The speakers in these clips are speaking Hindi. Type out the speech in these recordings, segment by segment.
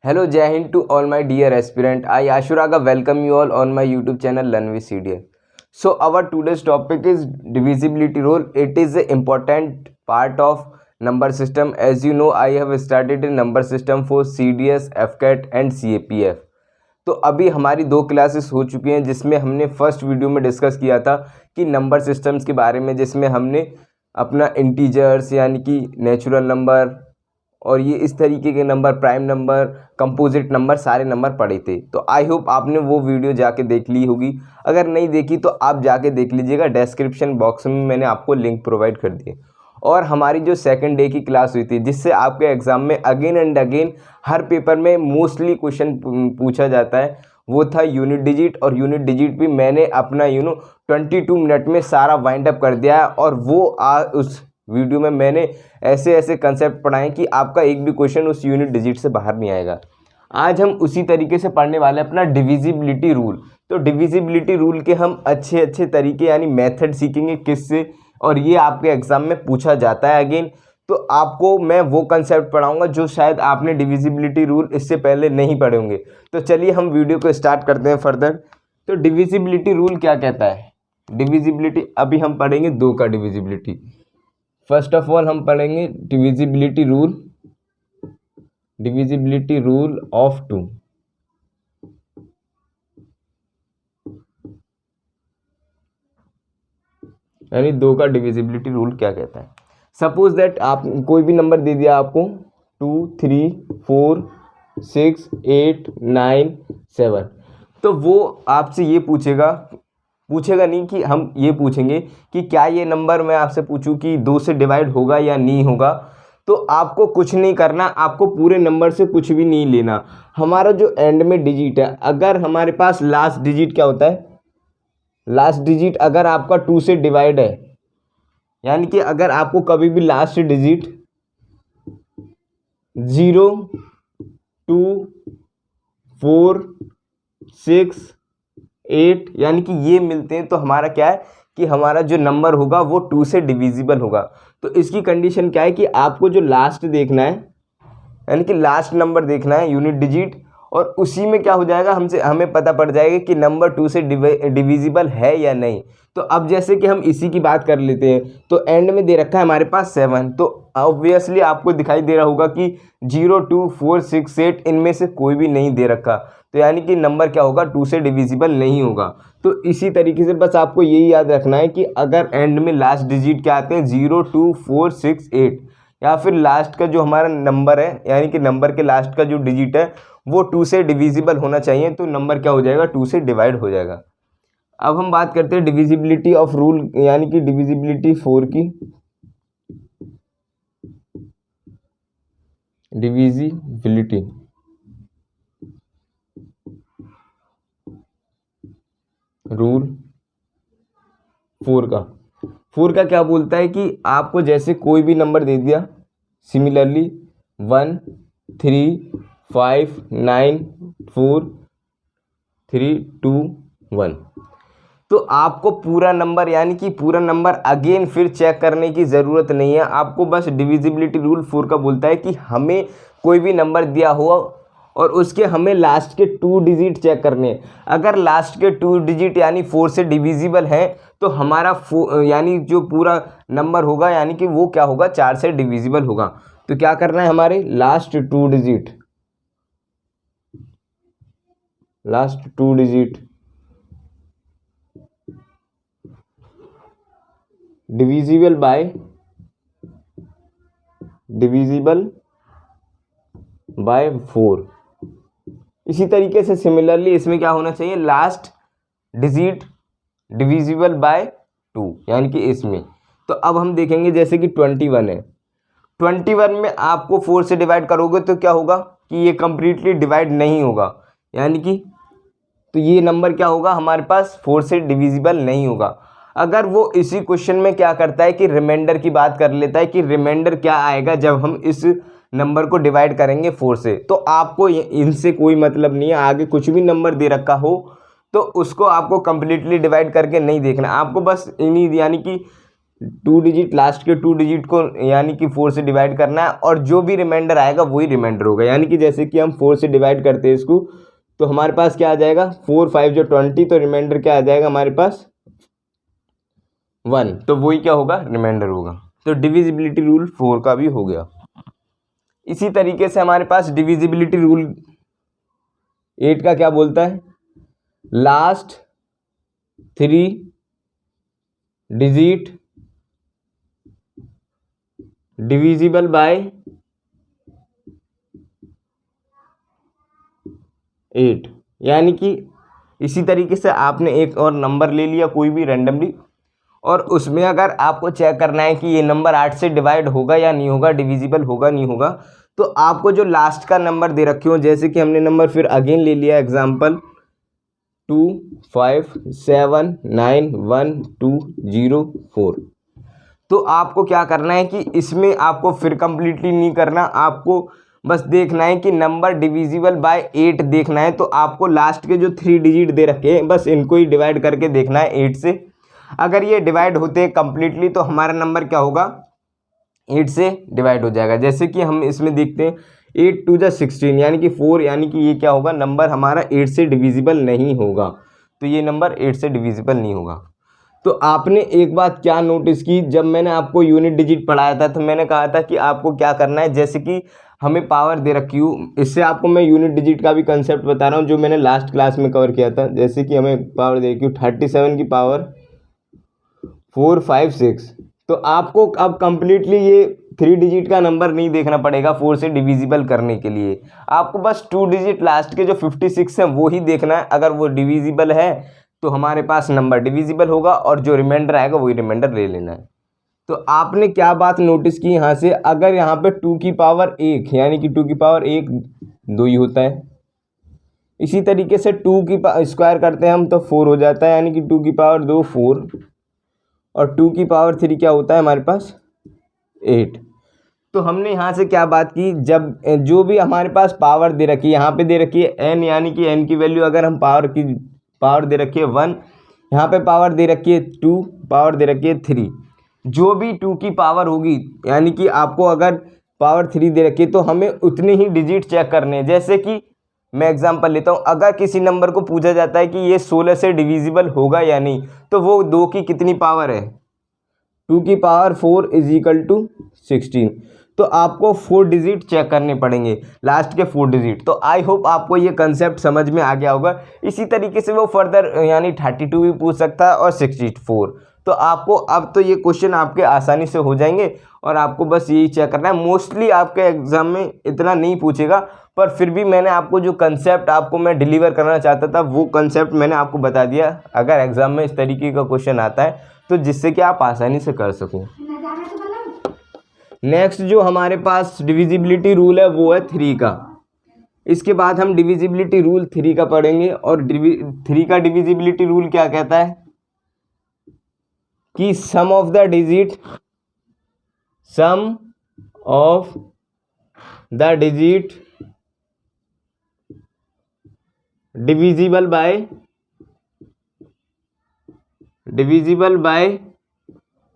Hello, Jai Hind to all my dear aspirant. I Ashuraga welcome you all on my YouTube channel Learn with CDL. So our today's topic is divisibility rule. It is an important part of number system. As you know, I have started a number system for CDS, FCAT and CAPF. तो अभी हमारी 2 क्लासेस हो चुकी हैं जिसमें हमने फर्स्ट वीडियो में डिस्कस किया था कि नंबर सिस्टम्स के बारे में, जिसमें हमने अपना इंटीजर्स यानी कि नेचुरल नंबर और ये इस तरीके के number, prime number, composite number, सारे नंबर पढ़े थे। तो आई होप आपने वो वीडियो जाके देख ली होगी। अगर नहीं देखी तो आप जाके देख लीजिएगा, डिस्क्रिप्शन बॉक्स में मैंने आपको लिंक प्रोवाइड कर दिए। और हमारी जो सेकंड डे की क्लास हुई थी, जिससे आपके एग्ज़ाम में again and again her paper में मोस्टली क्वेश्चन पूछा जाता है, वो था यूनिट डिजिट। और यूनिट डिजिट भी मैंने अपना 22 मिनट में सारा वाइंड अप कर दिया है। और वो उस वीडियो में मैंने ऐसे ऐसे कंसेप्ट पढ़ाए कि आपका एक भी क्वेश्चन उस यूनिट डिजिट से बाहर नहीं आएगा। आज हम उसी तरीके से पढ़ने वाले हैं अपना डिविजिबिलिटी रूल। तो डिविजिबिलिटी रूल के हम अच्छे तरीके यानी मेथड सीखेंगे किससे, और ये आपके एग्जाम में पूछा जाता है अगेन। तो आपको मैं वो कंसेप्ट पढ़ाऊंगा जो शायद आपने डिविजिबिलिटी रूल इससे पहले नहीं पढ़े होंगे। तो चलिए हम वीडियो को स्टार्ट करते हैं फर्दर। तो डिविजिबिलिटी रूल क्या कहता है? डिविजिबिलिटी अभी हम पढ़ेंगे 2 का डिविजिबिलिटी। फर्स्ट ऑफ ऑल हम पढ़ेंगे डिविजिबिलिटी रूल ऑफ 2। यानी 2 का डिविजिबिलिटी रूल क्या कहता है। सपोज दैट आप कोई भी नंबर दे दिया आपको 2, 3, 4, 6, 8, 9, 7। तो वो आपसे ये पूछेगा नहीं कि हम ये पूछेंगे कि क्या ये नंबर, मैं आपसे पूछूं कि 2 से डिवाइड होगा या नहीं होगा। तो आपको कुछ नहीं करना, आपको पूरे नंबर से कुछ भी नहीं लेना। हमारा जो एंड में डिजिट है, अगर हमारे पास लास्ट डिजिट क्या होता है, लास्ट डिजिट अगर आपका 2 से डिवाइड है, यानी कि अगर आपको कभी भी लास्ट डिजिट 0, 2, 4, 6, 8 यानी कि ये मिलते हैं, तो हमारा क्या है कि हमारा जो नंबर होगा वो 2 से डिविजिबल होगा। तो इसकी कंडीशन क्या है कि आपको जो लास्ट देखना है, यानी कि लास्ट नंबर देखना है यूनिट डिजिट, और उसी में क्या हो जाएगा, हमें पता पड़ जाएगा कि नंबर 2 से डिविजिबल है या नहीं। तो अब जैसे कि हम इसी की बात कर लेते हैं, तो एंड में दे रखा है हमारे पास 7। तो ऑब्वियसली आपको दिखाई दे रहा होगा कि 0, 2, 4, 6, 8 इनमें से कोई भी नहीं दे रखा। तो यानी कि नंबर क्या होगा, 2 से डिविजिबल नहीं होगा। तो इसी तरीके से बस आपको यही याद रखना है कि अगर एंड में लास्ट डिजिट क्या आते हैं 0, 2, 4, 6, 8, या फिर लास्ट का जो हमारा नंबर है, यानी कि नंबर के लास्ट का जो डिजिट है वो 2 से डिविजिबल होना चाहिए, तो नंबर क्या हो जाएगा, 2 से डिवाइड हो जाएगा। अब हम बात करते हैं डिविजिबिलिटी ऑफ रूल, यानी कि डिविजिबिलिटी 4 की। डिविजिबिलिटी रूल 4 का क्या बोलता है कि आपको जैसे कोई भी नंबर दे दिया, सिमिलरली 1, 3, 5, 9, 4, 3, 2, 1, तो आपको पूरा नंबर, यानी कि पूरा नंबर अगेन फिर चेक करने की ज़रूरत नहीं है। आपको बस डिविजिबिलिटी रूल 4 का बोलता है कि हमें कोई भी नंबर दिया हुआ और उसके हमें लास्ट के 2 डिजिट चेक करने हैं। अगर लास्ट के 2 डिजिट यानी 4 से डिविजिबल है, तो हमारा यानी जो पूरा नंबर होगा, यानी कि वो क्या होगा, 4 से डिविजिबल होगा। तो क्या करना है, हमारे लास्ट 2 डिजिट डिविजिबल बाय 4। इसी तरीके से सिमिलरली इसमें क्या होना चाहिए, लास्ट डिजिट डिविजिबल बाय 2, यानी कि इसमें। तो अब हम देखेंगे जैसे कि 21 है, 21 में आपको 4 से डिवाइड करोगे तो क्या होगा कि ये कंप्लीटली डिवाइड नहीं होगा, यानी कि तो ये नंबर क्या होगा, हमारे पास 4 से डिविजिबल नहीं होगा। अगर वो इसी क्वेश्चन में क्या करता है कि रिमाइंडर की बात कर लेता है कि रिमाइंडर क्या आएगा जब हम इस नंबर को डिवाइड करेंगे 4 से, तो आपको इनसे कोई मतलब नहीं है। आगे कुछ भी नंबर दे रखा हो तो उसको आपको कंप्लीटली डिवाइड करके नहीं देखना, आपको बस इन्हीं यानी कि 2 डिजिट, लास्ट के 2 डिजिट को यानी कि 4 से डिवाइड करना है और जो भी रिमाइंडर आएगा वही रिमाइंडर होगा। यानी कि जैसे कि हम 4 से डिवाइड करते हैं इसको, तो हमारे पास क्या आ जाएगा 4 5 जो 20, तो रिमाइंडर क्या आ जाएगा हमारे पास 1, तो वही क्या होगा रिमाइंडर होगा। तो डिविजिबिलिटी रूल 4 का भी हो गया। इसी तरीके से हमारे पास डिविजिबिलिटी रूल 8 का क्या बोलता है, लास्ट 3 डिजिट डिविजिबल बाय 8। यानी कि इसी तरीके से आपने एक और नंबर ले लिया कोई भी रैंडमली, और उसमें अगर आपको चेक करना है कि ये नंबर 8 से डिवाइड होगा या नहीं होगा, डिविजिबल होगा नहीं होगा, तो आपको जो लास्ट का नंबर दे रखे हो, जैसे कि हमने नंबर फिर अगेन ले लिया एग्जांपल 2 5 7 9 1 2 0 4, तो आपको क्या करना है कि इसमें आपको फिर कंप्लीटली नहीं करना, आपको बस देखना है कि नंबर डिविजिबल बाय 8 देखना है। तो आपको लास्ट के जो 3 डिजिट दे रखे हैं बस इनको ही डिवाइड करके देखना है 8 से। अगर ये डिवाइड होते हैं कंप्लीटली तो हमारा नंबर क्या होगा 8 से डिवाइड हो जाएगा। जैसे कि हम इसमें देखते हैं 8 2 जा 16 यानी कि 4, यानी कि ये क्या होगा नंबर हमारा 8 से डिविजिबल नहीं होगा, तो ये नंबर 8 से डिविजिबल नहीं होगा। तो आपने एक बात क्या नोटिस की, जब मैंने आपको यूनिट डिजिट पढ़ाया था तो मैंने कहा था कि आपको क्या करना है, जैसे कि हमें पावर दे रखी हूँ, इससे आपको मैं यूनिट डिजिट का भी कंसेप्ट बता रहा हूँ जो मैंने लास्ट क्लास में कवर किया था। जैसे कि हमें पावर दे रखी हूँ 37 की पावर 4 5 6, तो आपको अब कंप्लीटली ये 3 डिजिट का नंबर नहीं देखना पड़ेगा 4 से डिविजिबल करने के लिए, आपको बस 2 डिजिट लास्ट के जो 56 है वो ही देखना है। अगर वो डिविजिबल है तो हमारे पास नंबर डिविजिबल होगा और जो रिमाइंडर आएगा वही रिमाइंडर ले लेना है। तो आपने क्या बात नोटिस की यहाँ से, अगर यहाँ पे 2 की पावर 1 यानी कि 2 की पावर 1 2 ही होता है, इसी तरीके से 2 की स्क्वायर करते हैं हम तो 4 हो जाता है, यानी कि 2 की पावर 2 4, और 2 की पावर 3 क्या होता है हमारे पास 8। तो हमने यहाँ से क्या बात की, जब जो भी हमारे पास पावर दे रखी है, यहाँ पे दे रखी है n, यानी कि n की वैल्यू अगर हम पावर दे रखी है 1, यहाँ पे पावर दे रखी है 2, पावर दे रखी है 3, जो भी 2 की पावर होगी, यानी कि आपको अगर पावर 3 दे रखी है तो हमें उतने ही डिजिट चेक करने हैं। जैसे कि मैं एग्जांपल लेता हूँ, अगर किसी नंबर को पूछा जाता है कि ये 16 से डिविजिबल होगा या नहीं, तो वो 2 की कितनी पावर है 2 की पावर 4 इज इक्वल टू 16, तो आपको 4 डिजिट चेक करने पड़ेंगे, लास्ट के 4 डिजिट। तो आई होप आपको ये कंसेप्ट समझ में आ गया होगा। इसी तरीके से वो फर्दर यानी 32 भी पूछ सकता है और 64। तो आपको अब तो ये क्वेश्चन आपके आसानी से हो जाएंगे और आपको बस यही चेक करना है। मोस्टली आपके एग्जाम में इतना नहीं पूछेगा, पर फिर भी मैंने आपको जो कंसेप्ट आपको मैं डिलीवर करना चाहता था वो कंसेप्ट मैंने आपको बता दिया। अगर एग्जाम में इस तरीके का क्वेश्चन आता है तो जिससे कि आप आसानी से कर सको। नेक्स्ट जो हमारे पास डिविजिबिलिटी रूल है वो है 3 का। इसके बाद हम डिविजिबिलिटी रूल 3 का पढ़ेंगे। और 3 का डिविजिबिलिटी रूल क्या कहता है कि sum of the digit divisible by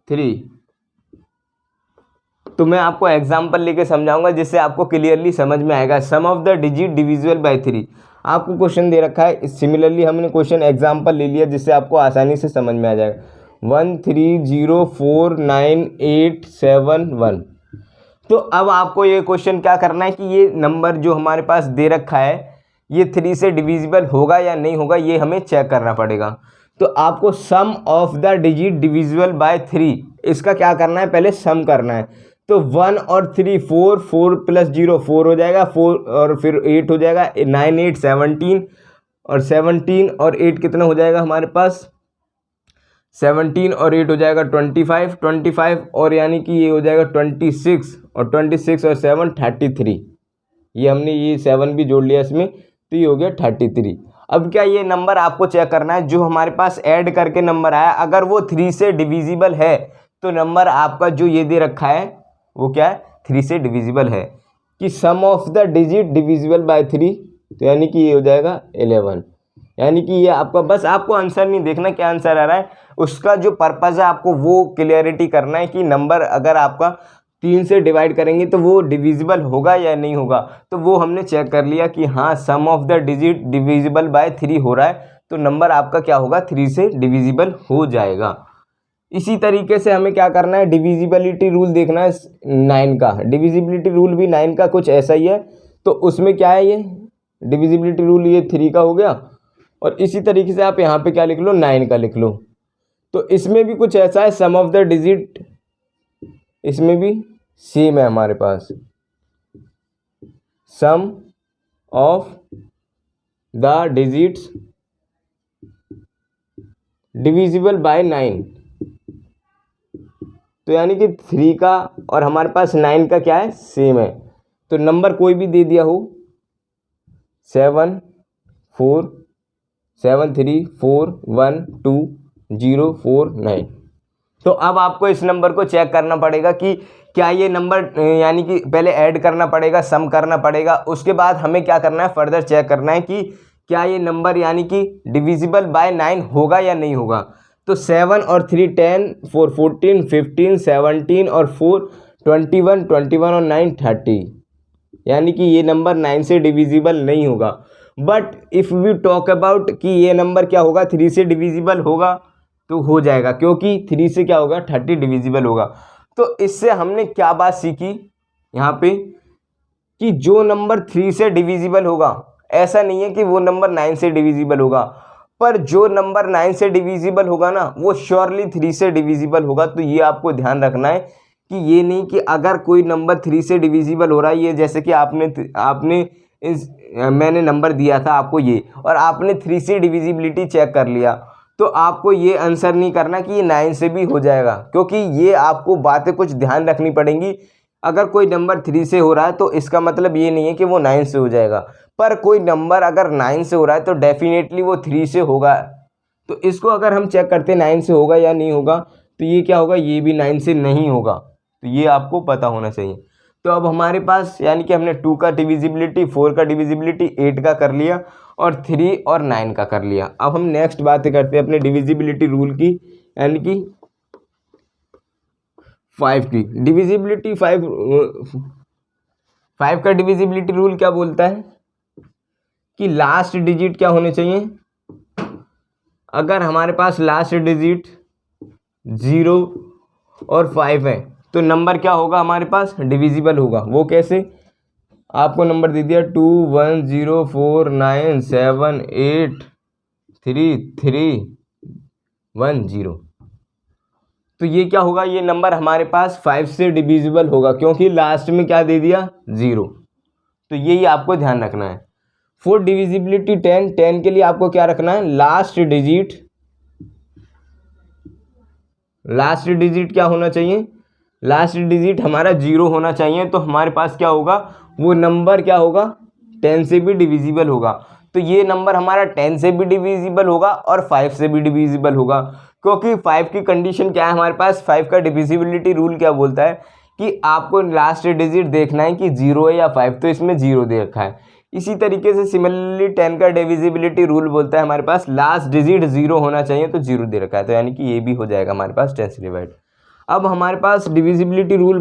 3। तो मैं आपको एग्जांपल लेके समझाऊंगा जिससे आपको क्लियरली समझ में आएगा। Sum of the digit divisible by 3 आपको क्वेश्चन दे रखा है। सिमिलरली हमने क्वेश्चन एग्जांपल ले लिया जिससे आपको आसानी से समझ में आ जाएगा। 1 3 0 4 9 8 7 1। तो अब आपको ये क्वेश्चन क्या करना है कि ये नंबर जो हमारे पास दे रखा है ये 3 से डिविजिबल होगा या नहीं होगा, ये हमें चेक करना पड़ेगा। तो आपको sum of the digit divisible by 3 इसका क्या करना है, पहले सम करना है। तो 1 और 3 4 4 + 0 4 हो जाएगा, 4 और फिर 8 हो जाएगा, 9 8 17 और 17 और 8 कितना हो जाएगा हमारे पास 17 और 8 हो जाएगा 25 और यानी कि ये हो जाएगा 26 और 26 और 7 33। ये हमने ये 7 भी जोड़ लिया इसमें, तो ये हो गया 33। अब क्या ये नंबर आपको चेक करना है जो हमारे पास ऐड करके नंबर आया, अगर वो 3 से डिविजिबल है तो नंबर आपका जो ये दे रखा है वो क्या है 3 से डिविजिबल है। कि sum of the digit divisible by 3, तो यानी कि ये हो जाएगा 11। यानी कि ये आपका, बस आपको आंसर नहीं देखना क्या आंसर आ रहा है, उसका जो पर्पज़ है आपको वो क्लियरिटी करना है कि नंबर अगर आपका 3 से डिवाइड करेंगे तो वो डिविजिबल होगा या नहीं होगा। तो वो हमने चेक कर लिया कि हाँ sum of the digit divisible by 3 हो रहा है, तो नंबर आपका क्या होगा 3 से डिविजिबल हो जाएगा। इसी तरीके से हमें क्या करना है, डिविजिबिलिटी रूल देखना है 9 का। डिविजिबिलिटी रूल भी 9 का कुछ ऐसा ही है। तो उसमें क्या है, ये डिविजिबिलिटी रूल ये 3 का हो गया, और इसी तरीके से आप यहाँ पे क्या लिख लो, 9 का लिख लो। तो इसमें भी कुछ ऐसा है, सम ऑफ द डिजिट, इसमें भी सेम है हमारे पास, sum of the digits divisible by 9। तो यानी कि 3 का और हमारे पास 9 का क्या है, सेम है। तो नंबर कोई भी दे दिया हो, 7 4 7 3 4 1 2 0 4 9। तो अब आपको इस नंबर को चेक करना पड़ेगा कि क्या ये नंबर, यानी कि पहले ऐड करना पड़ेगा, सम करना पड़ेगा, उसके बाद हमें क्या करना है, फर्दर चेक करना है कि क्या ये नंबर यानी कि डिविजिबल बाय 9 होगा या नहीं होगा। तो 7 और 3 10, 4 14, 15, 17 और 4 21, 21 और 9 30, यानी कि ये नंबर 9 से डिविजिबल नहीं होगा। But if we talk about कि ये नंबर क्या होगा, 3 से डिविजिबल होगा, तो हो जाएगा, क्योंकि 3 से क्या होगा, 30 डिविजिबल होगा। तो इससे हमने क्या बात सीखी यहाँ पे, कि जो नंबर 3 से डिविजिबल होगा, ऐसा नहीं है कि वो नंबर 9 से डिविजिबल होगा, पर जो नंबर 9 से डिविजिबल होगा ना, वो श्योरली 3 से डिविजिबल होगा। तो ये आपको ध्यान रखना है कि ये नहीं कि अगर कोई नंबर 3 से डिविजिबल हो रहा है, ये जैसे कि आपने मैंने नंबर दिया था आपको ये, और आपने 3 से डिविजिबिलिटी चेक कर लिया, तो आपको ये आंसर नहीं करना कि ये 9 से भी हो जाएगा, क्योंकि ये आपको बातें कुछ ध्यान रखनी पड़ेंगी। अगर कोई नंबर 3 से हो रहा है तो इसका मतलब ये नहीं है कि वो 9 से हो जाएगा, पर कोई नंबर अगर 9 से हो रहा है तो डेफिनेटली वो 3 से होगा। तो इसको अगर हम चेक करते हैं 9 से होगा या नहीं होगा, तो ये क्या होगा, ये भी 9 से नहीं होगा। तो ये आपको पता होना चाहिए। तो अब हमारे पास यानी कि हमने 2 का डिविजिबिलिटी, 4 का डिविजिबिलिटी, 8 का कर लिया, और 3 और 9 का कर लिया। अब हम नेक्स्ट बातें करते हैं अपने डिविजिबिलिटी रूल की, यानी कि 5 की डिविजिबिलिटी। 5 का डिविजिबिलिटी रूल क्या बोलता है कि लास्ट डिजिट क्या होने चाहिए। अगर हमारे पास लास्ट डिजिट 0 और 5 है तो नंबर क्या होगा, हमारे पास डिविजिबल होगा। वो कैसे, आपको नंबर दे दिया 2 1 0 4 9 7 8 3 3 1 0, तो ये क्या होगा, ये नंबर हमारे पास 5 से डिविजिबल होगा, क्योंकि लास्ट में क्या दे दिया, 0। तो यही आपको ध्यान रखना है। फॉर डिविजिबिलिटी 10 के लिए आपको क्या रखना है, लास्ट डिजिट क्या होना चाहिए, लास्ट डिजिट हमारा 0 होना चाहिए। तो हमारे पास क्या होगा, वो नंबर क्या होगा, 10 से भी डिविजिबल होगा। तो ये नंबर हमारा 10 से भी डिविजिबल होगा और 5 से भी डिविजिबल होगा, क्योंकि 5 की कंडीशन क्या है हमारे पास, 5 का डिविजिबिलिटी रूल क्या बोलता है कि आपको लास्ट डिजिट देखना है कि 0 है या 5, तो इसमें 0 दे रखा है। इसी तरीके से सिमिलरली 10 का डिविजिबिलिटी रूल बोलता है हमारे पास लास्ट डिजिट 0 होना चाहिए, तो 0 दे रखा है, तो यानी कि ये भी हो जाएगा हमारे पास 10 से डिवाइड। अब हमारे पास डिविजिबिलिटी रूल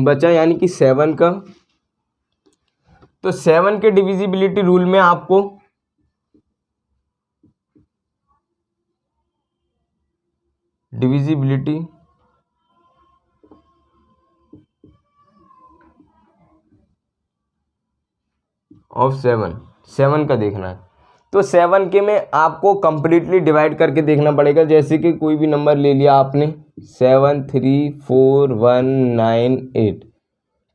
बचा यानी कि 7 का। तो 7 के डिविजिबिलिटी रूल में आपको डिविजिबिलिटी ऑफ 7 का देखना है। तो 7 के में आपको कंप्लीटली डिवाइड करके देखना पड़ेगा। जैसे कि कोई भी नंबर ले लिया आपने 7 3 4 1 9 8,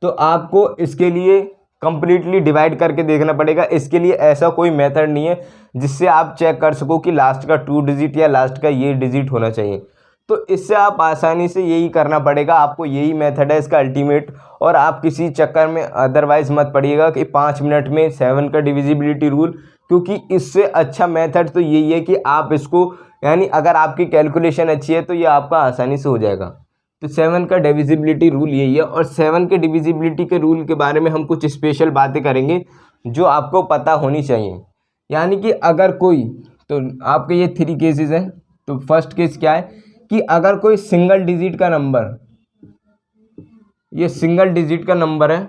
तो आपको इसके लिए कंप्लीटली डिवाइड करके देखना पड़ेगा। इसके लिए ऐसा कोई मेथड नहीं है जिससे आप चेक कर सको कि लास्ट का 2 डिजिट या लास्ट का ये डिजिट होना चाहिए। तो इससे आप आसानी से यही करना पड़ेगा आपको, यही मेथड है इसका अल्टीमेट। और आप किसी चक्कर में अदरवाइज मत पड़िएगा कि 5 मिनट में 7 का डिविजिबिलिटी रूल, क्योंकि इससे अच्छा मेथड तो यही है कि आप इसको, यानी अगर आपकी कैलकुलेशन अच्छी है तो ये आपका आसानी से हो जाएगा। तो 7 का डिविजिबिलिटी रूल यही है। और 7 के डिविजिबिलिटी के रूल के बारे में हम कुछ स्पेशल बातें करेंगे जो आपको पता होनी चाहिए। यानी कि अगर कोई तो आपके ये 3 केसेस हैं। तो फर्स्ट केस क्या है कि अगर कोई सिंगल डिजिट का नंबर, ये सिंगल डिजिट का नंबर है,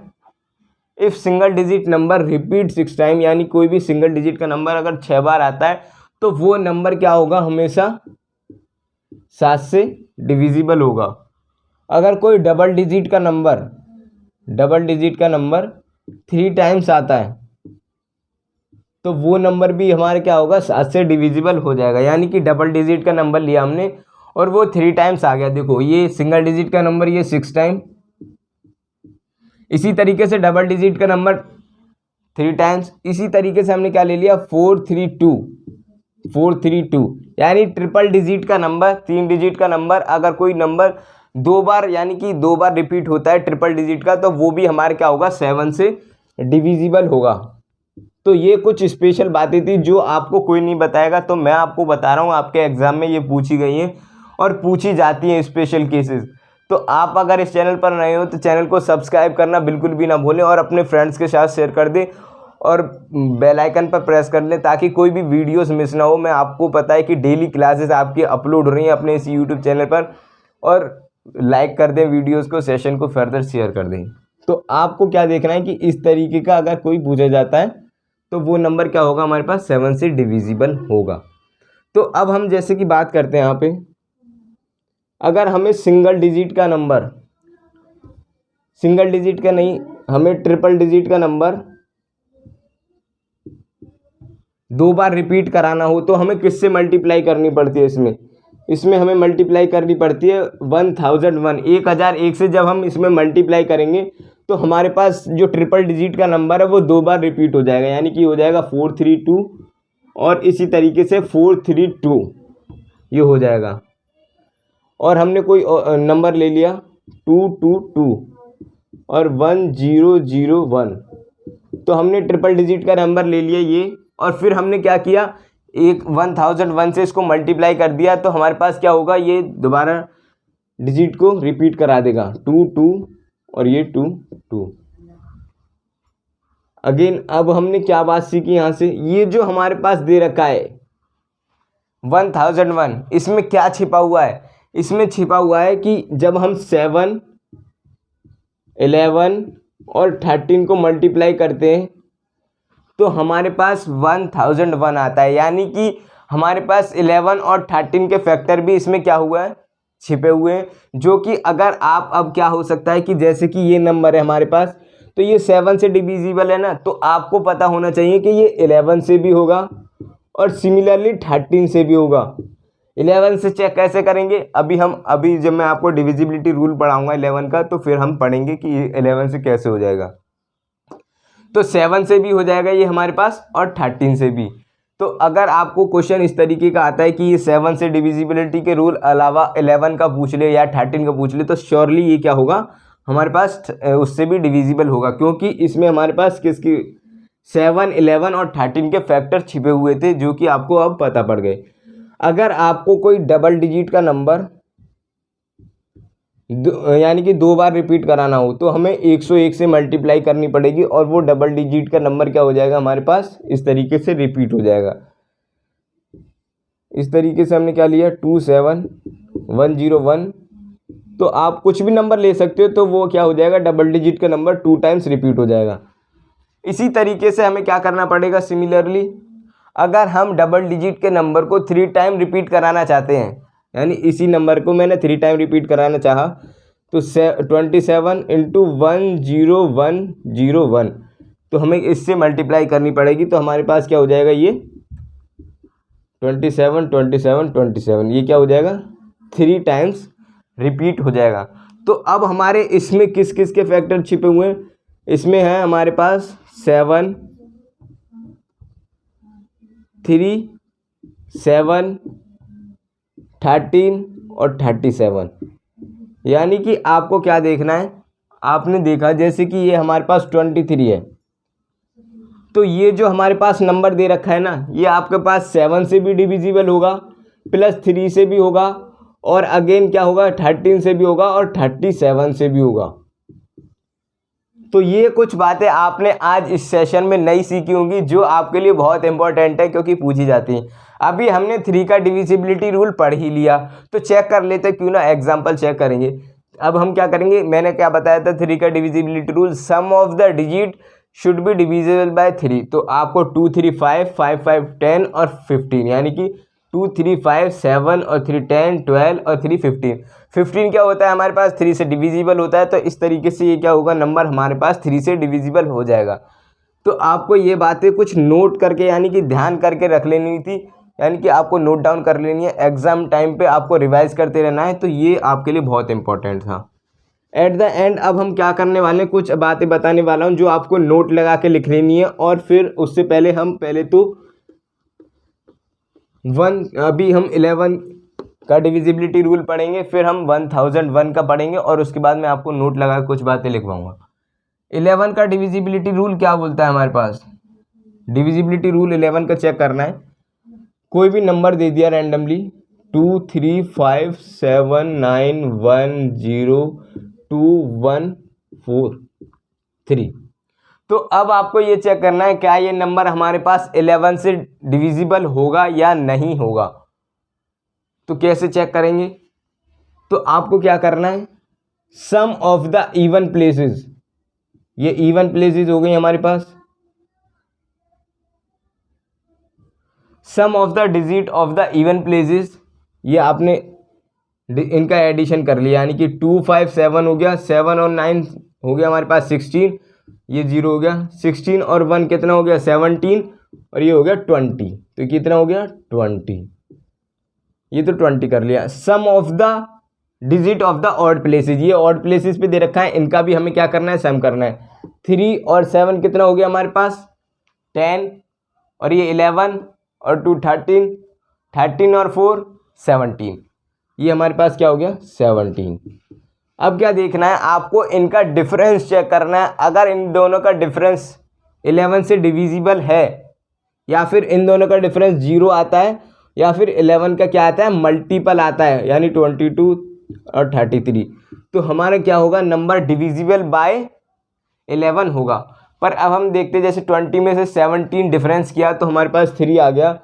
if single digit number repeat 6 time, यानी कोई भी सिंगल डिजिट का नंबर अगर 6 बार आता है तो वो नंबर क्या होगा, हमेशा 7 से डिविजिबल होगा। अगर कोई डबल डिजिट का नंबर 3 टाइम्स आता है तो वो नंबर भी हमारे क्या होगा, 7 से डिविजिबल हो जाएगा। यानी कि डबल डिजिट का नंबर लिया हमने और वो 3 टाइम्स आ गया। देखो ये सिंगल डिजिट का नंबर, ये 6 टाइम, इसी तरीके से डबल डिजिट का नंबर 3 टाइम्स, इसी तरीके से हमने क्या ले लिया, 432, यानी ट्रिपल डिजिट का नंबर, 3 डिजिट का नंबर, अगर कोई नंबर 2 बार यानी कि 2 बार रिपीट होता है ट्रिपल डिजिट का, तो वो भी हमारे क्या होगा, 7 से डिविजिबल होगा। तो ये कुछ स्पेशल बातें थी जो आपको कोई नहीं बताएगा, तो मैं आपको बता रहा हूँ, आपके एग्जाम में ये पूछी गई हैं और पूछी जाती हैं स्पेशल केसेस। तो आप अगर इस चैनल पर नए हो तो चैनल को सब्सक्राइब करना बिल्कुल भी ना भूलें और अपने फ्रेंड्स के साथ शेयर कर दें और बेल आइकन पर प्रेस कर लें ताकि कोई भी वीडियोस मिस ना हो। मैं आपको पता है कि डेली क्लासेस आपकी अपलोड हो रही हैं अपने इस यूट्यूब चैनल पर, और लाइक कर दें वीडियोस को, सेशन को फर्दर शेयर कर दें। तो आपको क्या देखना है कि इस तरीके का अगर कोई पूछा जाता है तो वो नंबर क्या होगा, हमारे पास 7 से डिविजिबल होगा। तो अब हम जैसे कि बात करते हैं यहाँ पे, अगर हमें सिंगल डिजिट का नंबर, सिंगल डिजिट का नहीं, हमें ट्रिपल डिजिट का नंबर 2 बार रिपीट कराना हो तो हमें किससे मल्टीप्लाई करनी पड़ती है, इसमें हमें मल्टीप्लाई करनी पड़ती है 1001 से। जब हम इसमें मल्टीप्लाई करेंगे तो हमारे पास जो ट्रिपल डिजिट का नंबर है वो 2 बार रिपीट हो जाएगा, यानी कि हो जाएगा 432 और इसी तरीके से 432 ये हो जाएगा। और हमने कोई नंबर ले लिया 222 और 1001, तो हमने ट्रिपल डिजिट का नंबर ले लिया ये, और फिर हमने क्या किया, एक 1001 से इसको मल्टीप्लाई कर दिया, तो हमारे पास क्या होगा, ये दोबारा डिजिट को रिपीट करा देगा 22 और ये 22 अगेन। अब हमने क्या बात सीखी यहाँ से, ये जो हमारे पास दे रखा है 1001, इसमें क्या छिपा हुआ है, इसमें छिपा हुआ है कि जब हम 7, 11 और 13 को मल्टीप्लाई करते हैं तो हमारे पास 1001 आता है, यानी कि हमारे पास 11 और 13 के फैक्टर भी इसमें क्या हुआ है, छिपे हुए हैं। जो कि अगर आप, अब क्या हो सकता है कि जैसे कि ये नंबर है हमारे पास, तो ये 7 से डिविजिबल है ना, तो आपको पता होना चाहिए कि ये 11 से भी होगा और सिमिलरली 13 से भी होगा। 11 से चेक कैसे करेंगे, अभी जब मैं आपको डिविजिबिलिटी रूल पढ़ाऊंगा 11 का, तो फिर हम पढ़ेंगे कि 11 से कैसे हो जाएगा। तो 7 से भी हो जाएगा ये हमारे पास और 13 से भी। तो अगर आपको क्वेश्चन इस तरीके का आता है कि ये 7 से डिविजिबिलिटी के रूल अलावा 11 का पूछ ले या 13 का पूछ ले, तो श्योरली ये क्या होगा, हमारे पास उससे भी डिविजिबल होगा, क्योंकि इसमें हमारे पास किसकी 7, 11 और 13 के फैक्टर छिपे हुए थे, जो कि आपको अब पता पड़ गए। अगर आपको कोई डबल डिजिट का नंबर यानी कि 2 बार रिपीट कराना हो तो हमें 101 से मल्टीप्लाई करनी पड़ेगी और वो डबल डिजिट का नंबर क्या हो जाएगा, हमारे पास इस तरीके से रिपीट हो जाएगा। इस तरीके से हमने क्या लिया 27101, तो आप कुछ भी नंबर ले सकते हो, तो वो क्या हो जाएगा, डबल डिजिट का नंबर 2 टाइम्स रिपीट हो जाएगा। इसी तरीके से हमें क्या करना पड़ेगा, सिमिलरली अगर हम डबल डिजिट के नंबर को 3 टाइम रिपीट कराना चाहते हैं, यानी इसी नंबर को मैंने 3 टाइम रिपीट कराना चाहा, तो 27 × 10101, तो हमें इससे मल्टीप्लाई करनी पड़ेगी, तो हमारे पास क्या हो जाएगा, ये 27 27 27, ये क्या हो जाएगा, 3 टाइम्स रिपीट हो जाएगा। तो अब हमारे इसमें किस किस के फैक्टर छिपे हुए हैं, इसमें है हमारे पास 7, 3, 7, 13 और 37, यानी कि आपको क्या देखना है, आपने देखा जैसे कि ये हमारे पास 23 है, तो ये जो हमारे पास नंबर दे रखा है ना, ये आपके पास 7 से भी डिविजिबल होगा, प्लस 3 से भी होगा, और अगेन क्या होगा, 13 से भी होगा और 37 से भी होगा। तो ये कुछ बातें आपने आज इस सेशन में नई सीखी होंगी जो आपके लिए बहुत इंपॉर्टेंट है क्योंकि पूछी जाती हैं। अभी हमने 3 का डिविजिबिलिटी रूल पढ़ ही लिया, तो चेक कर लेते क्यों ना एग्जाम्पल चेक करेंगे। अब हम क्या करेंगे, मैंने क्या बताया था 3 का divisibility rule, sum of the digit should be divisible by 3। तो आपको 2 3 5 5 5 10 और 15, यानी कि 2 3 5 7 और 3 10 12 और 3 15। 15 क्या होता है हमारे पास 3 से डिविजिबल होता है, तो इस तरीके से ये क्या होगा, नंबर हमारे पास 3 से डिविजिबल हो जाएगा। तो आपको ये बातें कुछ नोट करके यानी कि ध्यान करके रख लेनी थी, यानी कि आपको नोट डाउन कर लेनी है, एग्जाम टाइम पे आपको रिवाइज करते रहना है, तो ये आपके लिए बहुत इंपॉर्टेंट था। एट द एंड अब हम क्या करने वाले हैं, कुछ बातें बताने वाला हूँ जो आपको नोट लगा के लिख लेनी है, और फिर उससे पहले हम तो 11 का डिविजिबिलिटी रूल पढ़ेंगे, फिर हम 1001 का पढ़ेंगे, और उसके बाद मैं आपको नोट लगा के कुछ बातें लिखवाऊंगा। 11 का डिविजिबिलिटी रूल क्या बोलता है हमारे पास, डिविजिबिलिटी रूल 11 का चेक करना है। कोई भी नंबर दे दिया रैंडमली 2 3 5 7 9 1 0 2 1 4 3। तो अब आपको ये चेक करना है क्या ये नंबर हमारे पास 11 से डिविजिबल होगा या नहीं होगा। तो कैसे चेक करेंगे, तो आपको क्या करना है, sum of the even places, ये इवन प्लेसेस हो गई हमारे पास, sum of the digit of the even places, ये आपने इनका एडिशन कर लिया, यानी कि 2 5 7 हो गया, 7 और 9 हो गया हमारे पास 16, ये 0 हो गया, 16 और 1 कितना हो गया 17, और ये हो गया 20, तो कितना हो गया 20, ये तो 20 कर लिया। Sum of the digit of the odd places, ये ऑड प्लेसेस पे दे रखा है, इनका भी हमें क्या करना है, सम करना है। 3 और 7 कितना हो गया हमारे पास 10, और ये 11 और 2 13, 13 और 4 17, ये हमारे पास क्या हो गया 17। अब क्या देखना है आपको, इनका डिफरेंस चेक करना है। अगर इन दोनों का डिफरेंस 11 से डिविजिबल है, या फिर इन दोनों का डिफरेंस 0 आता है, या फिर 11 का क्या आता है मल्टीपल आता है, यानी 22 और 33, तो हमारा क्या होगा, नंबर डिविजिबल बाय 11 होगा। पर अब हम देखते हैं जैसे 20 में से 17 डिफरेंस किया तो हमारे पास 3 आ गया,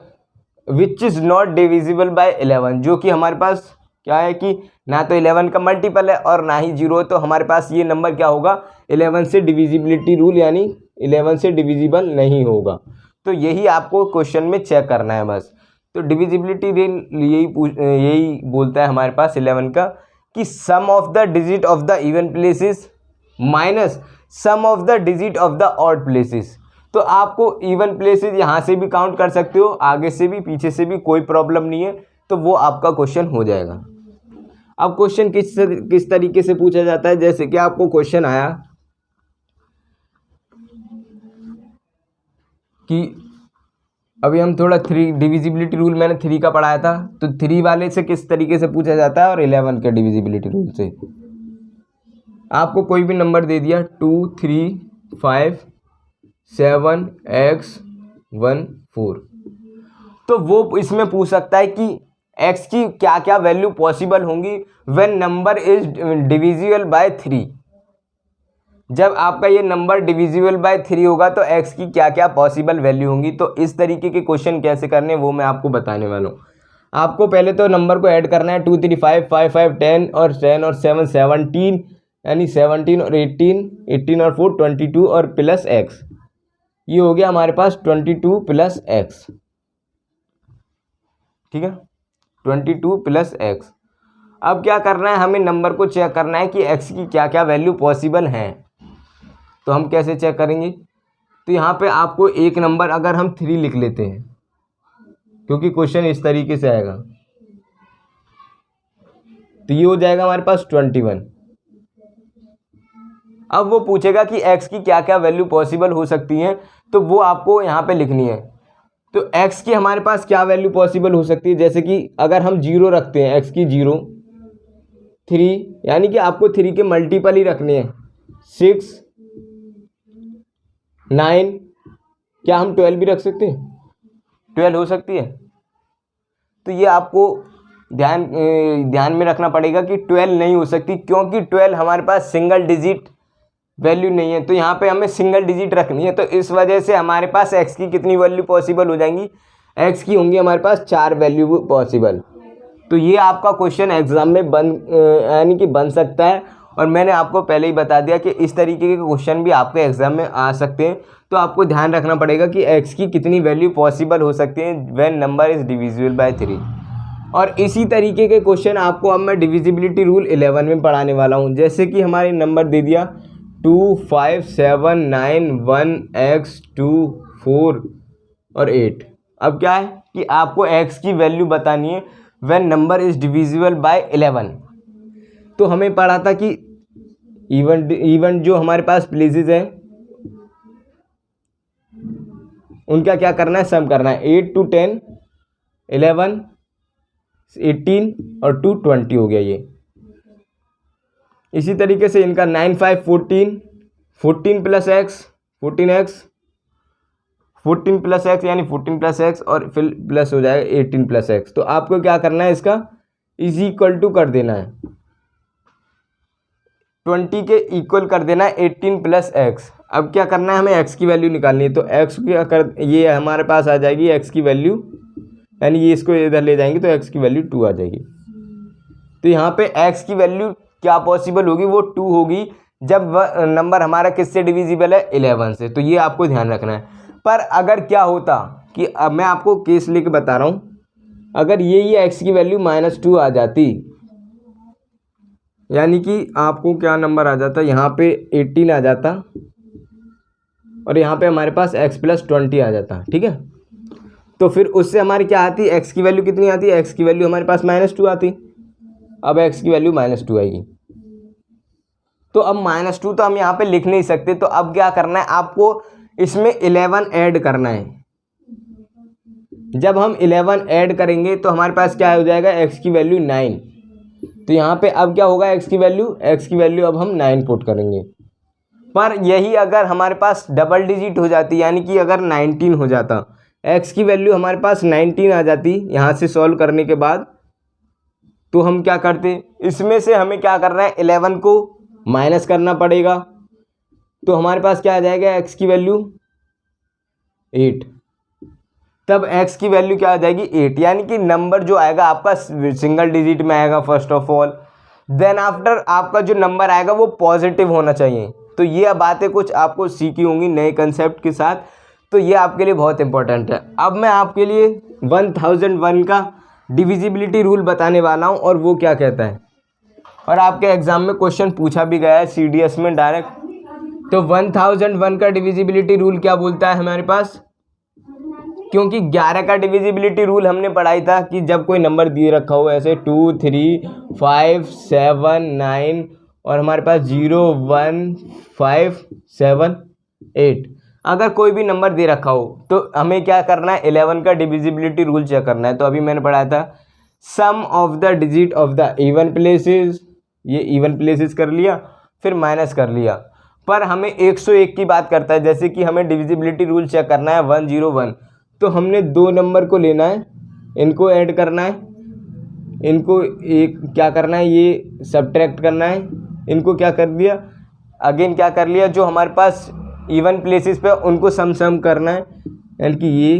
which is not divisible by 11, जो कि हमारे पास क्या है कि ना तो 11 का मल्टीपल है और ना ही 0, तो हमारे पास ये नंबर क्या होगा 11 से डिविजिबिलिटी रूल, यानी 11 से डिविजिबल नहीं होगा। तो यही आपको क्वेश्चन में चेक करना है बस। तो डिविजिबिलिटी रूल यही बोलता है हमारे पास 11 का कि sum of the digit of the even places minus sum of the digit of the odd places. तो आपको इवन प्लेसेस यहाँ से भी काउंट कर सकते हो, आगे से भी पीछे से भी, कोई प्रॉब्लम नहीं है, तो वो आपका क्वेश्चन हो जाएगा। अब क्वेश्चन किस तरीके से पूछा जाता है, जैसे कि आपको क्वेश्चन आया कि अभी हम थोड़ा 3 डिविजिबिलिटी रूल मैंने 3 का पढ़ाया था, तो 3 वाले से किस तरीके से पूछा जाता है और 11 के डिविजिबिलिटी रूल से। आपको कोई भी नंबर दे दिया 2 3 5 7 x 1 4, तो वो इसमें पूछ सकता है कि x की क्या क्या वैल्यू पॉसिबल होंगी when number is divisible by 3। जब आपका ये नंबर डिविजिबल बाय 3 होगा तो x की क्या क्या पॉसिबल वैल्यू होंगी। तो इस तरीके के क्वेश्चन कैसे करने वो मैं आपको बताने वाला हूँ। आपको पहले तो नंबर को ऐड करना है, 2 3 5 5 5 10 और 7 17, यानी 17 और 18 और 4 22 और प्लस x, ये हो गया हमारे पास 22 प्लस x, ठीक है 22 प्लस x। अब क्या करना है, हमें नंबर को चेक करना है कि x की क्या क्या वैल्यू पॉसिबल हैं। तो हम कैसे चेक करेंगे, तो यहाँ पे आपको एक नंबर अगर हम 3 लिख लेते हैं, क्योंकि क्वेश्चन इस तरीके से आएगा, तो ये हो जाएगा हमारे पास 21। अब वो पूछेगा कि x की क्या क्या वैल्यू पॉसिबल हो सकती हैं, तो वो आपको यहाँ पे लिखनी है। तो x की हमारे पास क्या वैल्यू पॉसिबल हो सकती है, जैसे कि अगर हम 0 रखते हैं, x की 0 3, यानी कि आपको 3 के मल्टीपल ही रखने हैं, 6 9, क्या हम 12 भी रख सकते हैं, 12 हो सकती है। तो ये आपको ध्यान में रखना पड़ेगा कि 12 नहीं हो सकती, क्योंकि 12 हमारे पास सिंगल डिजिट वैल्यू नहीं है, तो यहाँ पे हमें सिंगल डिजिट रखनी है। तो इस वजह से हमारे पास x की कितनी वैल्यू पॉसिबल हो जाएंगी, x की होंगी हमारे पास 4 वैल्यू पॉसिबल। तो ये आपका क्वेश्चन एग्जाम में यानी कि बन सकता है, और मैंने आपको पहले ही बता दिया कि इस तरीके के क्वेश्चन भी आपके एग्जाम में आ सकते हैं। तो आपको ध्यान रखना पड़ेगा कि x की कितनी वैल्यू पॉसिबल हो सकती है when number is divisible by 3। और इसी तरीके के क्वेश्चन आपको अब मैं डिविजिबिलिटी रूल 11 में पढ़ाने वाला हूँ। जैसे कि हमारे नंबर दे दिया 2, 5, 7, 9, 1, x, 2, 4 और 8। अब क्या है कि आपको x की वैल्यू बतानी है when number is divisible by 11। तो हमें पढ़ा था कि इवन जो हमारे पास प्लेसेस हैं उनका क्या करना है, सम करना है। 8 to 10, 11, 18 और 2 20 हो गया ये। इसी तरीके से इनका 9, 5, 14, 14 plus x 14x, 14 plus x यानी 14 प्लस एक्स और फिर प्लस हो जाएगा 18 प्लस एक्स। तो आपको क्या करना है, इसका इज इक्वल टू कर देना है, 20 के इक्वल कर देना है 18 प्लस एक्स। अब क्या करना है, हमें x की वैल्यू निकालनी है। तो x क्या कर, ये हमारे पास आ जाएगी x की वैल्यू, यानी ये इसको इधर ले जाएंगे तो x की वैल्यू 2 आ जाएगी। तो यहाँ पे x की वैल्यू क्या पॉसिबल होगी, वो 2 होगी जब नंबर हमारा किससे डिविजिबल है, 11 से। तो ये आपको ध्यान रखना है। पर अगर क्या होता कि अब मैं आपको केस लेके बता रहा हूँ, अगर ये x की वैल्यू -2 आ जाती, यानी कि आपको क्या नंबर आ जाता, यहाँ पे 18 आ जाता और यहाँ पे हमारे पास x + 20 आ जाता, ठीक है। तो फिर उससे हमारी क्या आती, x की वैल्यू कितनी आती है, x की वैल्यू हमारे पास -2 आती। अब x की वैल्यू -2 आएगी। तो अब -2 तो हम यहाँ पे लिख नहीं सकते। तो अब क्या करना है, आपको इसमें 11 ऐड करना है। जब हम 11 ऐड करेंगे तो हमारे पास क्या हो जाएगा, x की वैल्यू 9। तो यहाँ पे अब क्या होगा, x की वैल्यू अब हम 9 पुट करेंगे। पर यही अगर हमारे पास डबल डिजिट हो जाती, यानी कि अगर 19 हो जाता, x की वैल्यू हमारे पास 19 आ जाती यहाँ से सॉल्व करने के बाद, तो हम क्या करते, इसमें से हमें क्या करना है, 11 को माइनस करना पड़ेगा। तो हमारे पास क्या आ जाएगा, x की वैल्यू 8। तब x की वैल्यू क्या आ जाएगी, 8। यानी कि नंबर जो आएगा आपका सिंगल डिजिट में आएगा first of all. Then after आपका जो नंबर आएगा वो पॉजिटिव होना चाहिए। तो ये बातें कुछ आपको सीखी होंगी नए कंसेप्ट के साथ, तो ये आपके लिए बहुत इंपॉर्टेंट है। अब मैं आपके लिए 1001 का डिविजिबिलिटी रूल बताने वाला हूँ, और वो क्या कहता है, और आपके एग्जाम में क्वेश्चन पूछा भी गया है CDS में डायरेक्ट। तो 1001 का डिविजिबिलिटी रूल क्या बोलता है हमारे पास, क्योंकि 11 का डिविजिबिलिटी रूल हमने पढ़ाई था कि जब कोई नंबर दिए रखा हो ऐसे 2, 3, 5, 7, 9 और हमारे पास 0, 1, 5, 7, 8, अगर कोई भी नंबर दे रखा हो तो हमें क्या करना है, 11 का डिविजिबिलिटी रूल चेक करना है। तो अभी मैंने पढ़ाया था sum of the digit of the even places, ये इवन प्लेसेस कर लिया, फिर माइनस कर लिया। पर हमें 101 की बात करता है, जैसे कि हमें डिविजिबिलिटी रूल चेक करना है 101। तो हमने 2 नंबर को लेना है, इनको ऐड करना है, इनको एक क्या करना है, ये सब्ट्रैक्ट करना है, इनको क्या कर दिया, अगेन क्या कर लिया, जो हमारे पास इवन प्लेसेस पे उनको सम करना है, यानी कि ये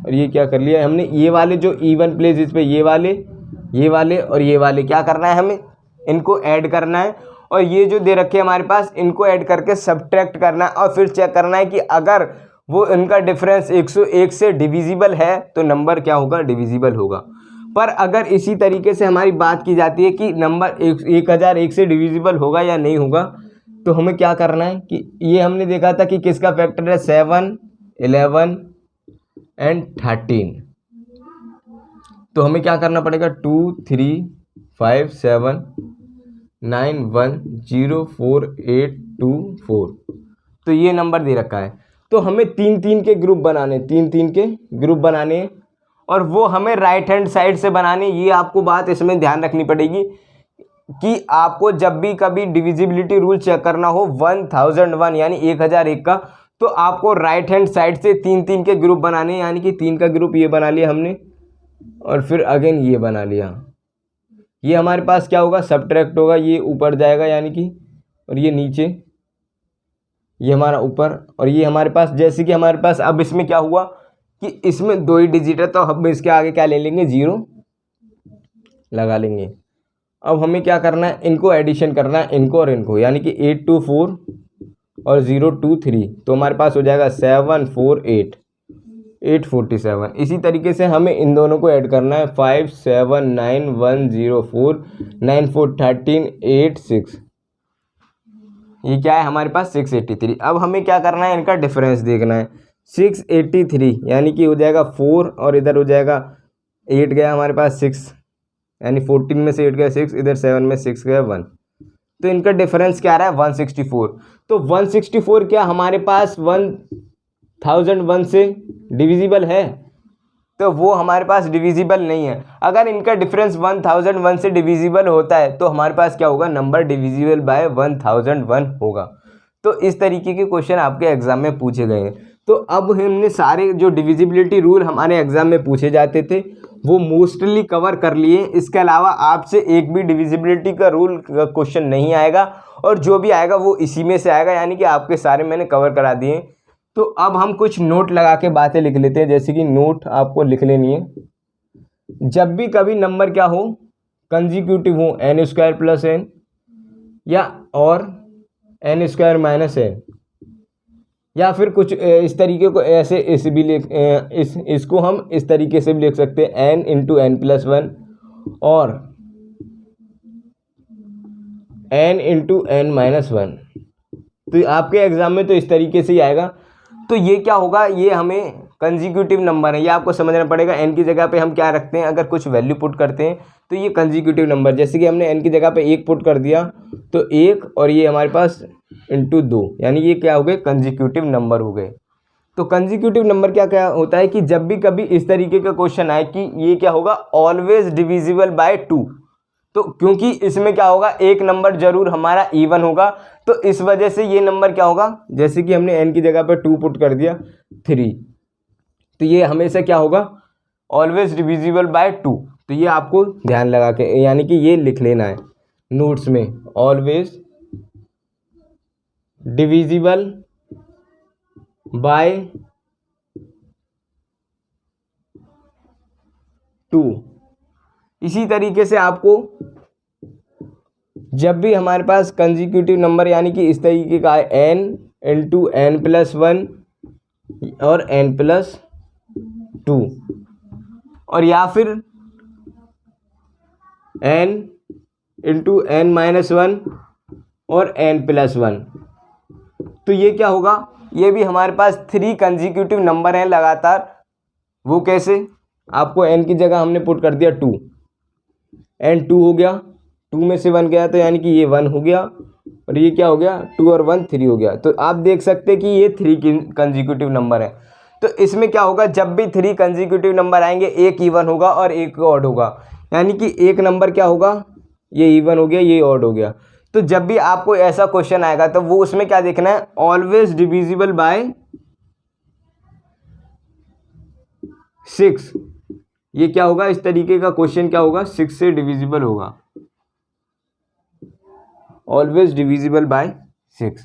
और ये क्या कर लिया हमने, ये वाले जो इवन प्लेसेस पे ये वाले और ये वाले क्या करना है, हमें इनको ऐड करना है। और ये जो दे रखे हमारे पास, इनको ऐड करके सब्ट्रैक्ट करना है, और फिर चेक करना है कि अगर वो इनका डिफरेंस 101 से डिविजिबल है तो नंबर क्या होगा, डिविजिबल होगा। पर अगर इसी तरीके से हमारी बात की जाती है कि नंबर 1001 से डिविजिबल होगा या नहीं होगा, तो हमें क्या करना है कि ये हमने देखा था कि किसका फैक्टर है, 7, 11 एंड 13। तो हमें क्या करना पड़ेगा, 2, 3, 5, 7, 9, 1, 0, 4, 8, 2, 4। तो ये नंबर दे रखा है। तो हमें 3-3 के ग्रुप बनाने, 3-3 के ग्रुप बनाने, और वो हमें राइट हैंड साइड से बनाने। ये आपको बात इसमें ध्यान रखनी पड़ेगी कि आपको जब भी कभी डिविजिबिलिटी रूल चेक करना हो 1001 यानी 1001 का, तो आपको राइट हैंड साइड से 3-3 के ग्रुप बनाने, यानी कि 3 का ग्रुप ये बना लिया हमने, और फिर अगेन ये बना लिया। ये हमारे पास क्या होगा, सब्ट्रैक्ट होगा, ये ऊपर जाएगा यानी कि, और ये नीचे ये हमारा ऊपर, और ये हमारे पास, जैसे कि हमारे पास अब इसमें क्या हुआ कि इसमें 2 ही डिजिट है, तो हम इसके आगे क्या ले लेंगे, 0 लगा लेंगे। अब हमें क्या करना है, इनको एडिशन करना है, इनको और इनको, यानी कि 8 2 4 और 0 2 3, तो हमारे पास हो जाएगा 7 4 8 847। इसी तरीके से हमें इन दोनों को ऐड करना है, 5 7 9 1 0 4 9 4 13 8 6, ये क्या है हमारे पास 683। अब हमें क्या करना है, इनका डिफरेंस देखना है। 683 यानी कि हो जाएगा 4 और इधर हो जाएगा 8 गया हमारे पास 6, यानी 14 में से 8 गया 6, इधर 7 में 6 गया 1, तो इनका डिफरेंस क्या आ रहा है 164। तो 164 क्या हमारे पास 1001 से डिविजिबल है, तो वो हमारे पास डिविजिबल नहीं है। अगर इनका डिफरेंस 1001 से डिविजिबल होता है तो हमारे पास क्या होगा, नंबर डिविजिबल बाय 1001 होगा। तो इस तरीके के क्वेश्चन आपके एग्जाम में पूछे गए हैं। तो अब हमने सारे जो डिविजिबिलिटी रूल हमारे एग्जाम में पूछे जाते थे वो मोस्टली कवर कर लिए। इसके अलावा आपसे एक भी डिविजिबिलिटी का रूल का क्वेश्चन नहीं आएगा, और जो भी आएगा वो इसी में से आएगा, यानी कि आपके सारे मैंने कवर करा दिए। तो अब हम कुछ नोट लगा के बातें लिख लेते हैं, जैसे कि नोट आपको लिख लेनी है। जब भी कभी नंबर क्या हो, कंजिक्यूटिव हो, n² + n या और n² - n, या फिर कुछ इस तरीके को ऐसे इस भी लिख इसको हम इस तरीके से भी लिख सकते हैं, n × n + 1 और n × n - 1। तो आपके एग्जाम में तो इस तरीके से ही आएगा। तो ये क्या होगा, ये हमें कंजिक्यूटिव नंबर है, ये आपको समझना पड़ेगा। n की जगह पे हम क्या रखते हैं, अगर कुछ वैल्यू पुट करते हैं तो ये कंजिक्यूटिव नंबर, जैसे कि हमने n की जगह पे 1 पुट कर दिया तो 1, और ये हमारे पास × 2, यानी ये क्या हो गए, कंजिक्यूटिव नंबर हो गए। तो कंजिक्यूटिव नंबर क्या क्या होता है कि जब भी कभी इस तरीके का क्वेश्चन आए कि ये क्या होगा, ऑलवेज डिविजिबल बाय 2, तो क्योंकि इसमें क्या होगा, एक नंबर जरूर हमारा इवन होगा, तो इस वजह से ये नंबर क्या होगा, जैसे कि हमने n की जगह पे 2 पुट कर दिया 3, तो ये हमेशा क्या होगा, ऑलवेज डिविजिबल बाय 2। तो ये आपको ध्यान लगा के, यानी कि ये लिख लेना है नोट्स में, ऑलवेज डिविजिबल बाय 2। इसी तरीके से आपको जब भी हमारे पास कंजिक्यूटिव नंबर यानी कि इस तरीके का है, n × n + 1 और n + 2, और या फिर n × n - 1 और n + 1, तो ये क्या होगा, ये भी हमारे पास 3 कंजिक्यूटिव नंबर हैं लगातार। वो कैसे, आपको n की जगह हमने पुट कर दिया 2, n 2 हो गया, 2 में से 1 गया तो यानी कि ये 1 हो गया, और ये क्या हो गया, 2 और 1 3 हो गया। तो आप देख सकते हैं कि ये 3 कंजिक्यूटिव नंबर है। तो इसमें क्या होगा, जब भी 3 कंजिक्यूटिव नंबर आएंगे, एक इवन होगा और एक ऑड होगा, यानी कि एक नंबर क्या होगा, ये इवन हो गया, ये ऑड हो गया। तो जब भी आपको ऐसा क्वेश्चन आएगा तो वो उसमें क्या देखना है, ऑलवेज डिविजिबल बाय 6। ये क्या होगा, इस तरीके का क्वेश्चन क्या होगा, 6 से डिविजिबल होगा, ऑलवेज डिविजिबल बाय 6।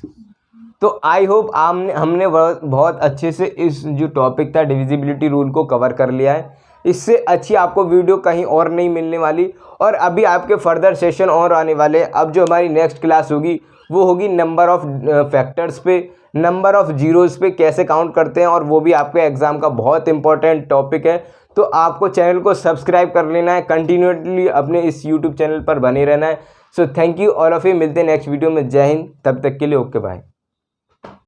तो आई होप हमने बहुत अच्छे से इस जो टॉपिक था डिविजिबिलिटी रूल को कवर कर लिया है। इससे अच्छी आपको वीडियो कहीं और नहीं मिलने वाली, और अभी आपके फर्दर सेशन और आने वाले। अब जो हमारी नेक्स्ट क्लास होगी वो होगी नंबर ऑफ फैक्टर्स पे, नंबर ऑफ जीरोज़ पे कैसे काउंट करते हैं, और वो भी आपके एग्ज़ाम का बहुत इंपॉर्टेंट टॉपिक है। तो आपको चैनल को सब्सक्राइब कर लेना है, कंटिन्यूसली अपने इस यूट्यूब चैनल पर बने रहना है। So thank you all of you, मिलते हैं नेक्स्ट वीडियो में। जय हिंद, तब तक के लिए ओके बाय।